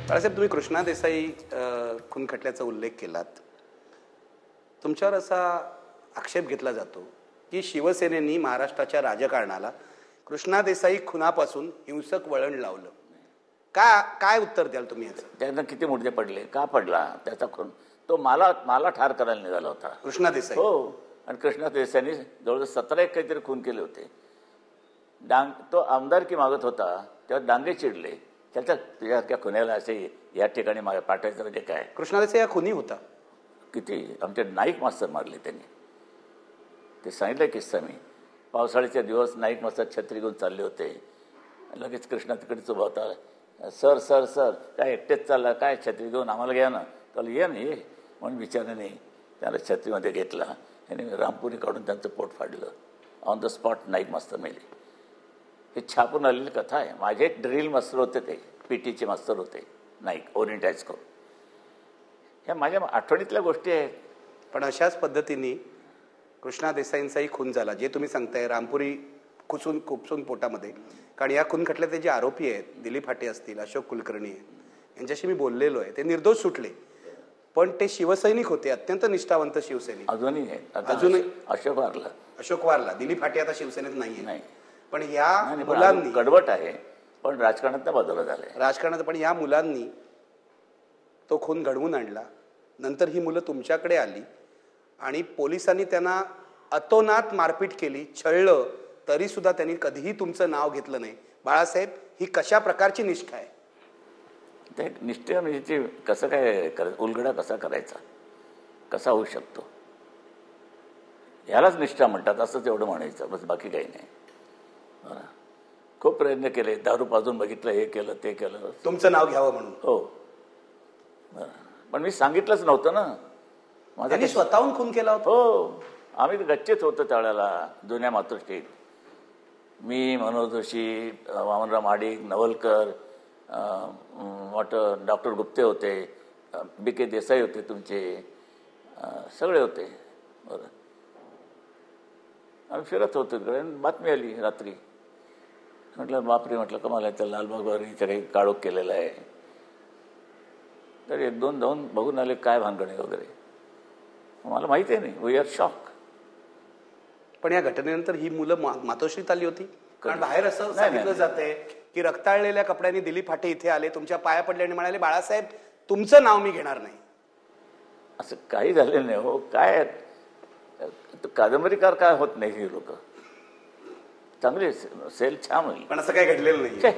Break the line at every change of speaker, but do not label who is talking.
बाळासाहेब, तुम्ही कृष्णा देसाई खून खटल्याचा उल्लेख केलात. तुमच्यावर असा आक्षेप घेतला जातो की शिवसेनेनी महाराष्ट्राच्या राजकारणाला कृष्णा देसाई खुनापासून हिंसक वळण लावलं. काय उत्तर द्याल तुम्ही याचं?
त्यांना किती मुद्दे पडले, का पडला त्याचा खून? तो मला ठार करायला निघाला होता
कृष्णा देसाई.
हो, आणि कृष्णा देसाईंनी जवळजवळ 17 एक काहीतरी खून केले होते. तो आमदारकी मागत होता तेव्हा डांगे चिडले, त्याच्या तुझ्यासारख्या खुन्याला असे या ठिकाणी पाठवायचं म्हणजे काय?
कृष्णा देसाई हा खुनी होता.
किती आमचे नाईक मास्तर मारले त्यांनी. ते सांगितलं किस्सा मी. पावसाळ्याचे दिवस नाईक मास्तर छत्री घेऊन चालले होते. लगेच कृष्णा तिकडेच उभा होता. सर सर सर काय एकटेच चालला, काय छत्री घेऊन आम्हाला घ्या ना. त्याला ये ना ये म्हणून विचाराने त्याला छत्रीमध्ये घेतला. याने रामपुरी काढून त्यांचं पोट फाडलं. ऑन द स्पॉट नाईक मास्तर मेले. हे छापून आलेली कथा आहे. माझे एक ड्रिल मास्तर होते, ते पीटीचे मास्तर होते नाईक, ओरिएंट हायस्कूल. ह्या माझ्या आठवणीतल्या गोष्टी आहेत.
पण अशाच पद्धतीने कृष्णा देसाईंचाही खून झाला, जे तुम्ही सांगताय, रामपुरी खुपसून पोटामध्ये. कारण या खून खटल्याचे जे आरोपी आहेत, दिलीप हाटे असतील, अशोक कुलकर्णी आहेत, यांच्याशी मी बोललेलो आहे. ते निर्दोष सुटले, पण ते शिवसैनिक होते, अत्यंत निष्ठावंत शिवसैनिक.
अजूनही आहे.
अजूनही
अशोक वारला.
दिलीप हाटे आता शिवसेनेत नाहीये.
नाही,
पण या मुलांनी
कडवट आहे, पण राजकारणात बदल झालाय
राजकारणात. पण या मुलांनी तो खून घडवून आणला. नंतर ही मुलं तुमच्याकडे आली आणि पोलिसांनी त्यांना अतोनात मारपीट केली, छळलं, तरी सुद्धा त्यांनी कधीही तुमचं नाव घेतलं नाही. बाळासाहेब, ही कशा प्रकारची निष्ठा आहे?
ते निष्ठा म्हणजे कसं काय उलगडा कसा करायचा, कसा होऊ शकतो, यालाच निष्ठा म्हणतात, असंच एवढं म्हणायचं बस, बाकी काही नाही. खूप प्रयत्न केले, दारू पाजून बघितलं, हे केलं ते केलं,
तुमचं नाव घ्यावं म्हणून.
हो, पण मी सांगितलंच नव्हतं ना.
माझ्या स्वतःहून खून केला होता.
हो, आम्ही गच्चीत होतो त्यावेळेला जुन्या मातोश्रीत. मी, मनोज जोशी, वामनराव महाडिक, नवलकर, डॉक्टर गुप्ते होते, BK देसाई होते तुमचे, सगळे होते. बरं, आम्ही फिरत होतो तिकडे. बातमी आली रात्री. म्हटलं बापरे, म्हटलं कमाल आहे, तर लालबागवारीचं काही काळोख केलेला आहे. तर 1-2 जाऊन बघून आले काय भानगडे वगैरे. मला माहिती आहे नाही, वी आर शॉक.
पण या घटनेनंतर ही मुलं मातोश्रीत आली होती. कारण बाहेर असं सांगितलं जातंय की रक्ताळलेल्या कपड्यांनी दिलीप हाटे इथे आले, तुमच्या पाया पडले आणि म्हणाले, बाळासाहेब तुमचं नाव मी घेणार नाही.
असं काही झालेलं नाही हो. काय कादंबरीकार काय होत नाही, ही लोक चांगले, सेल छान होईल,
पण असं काही घडलेलं नाही.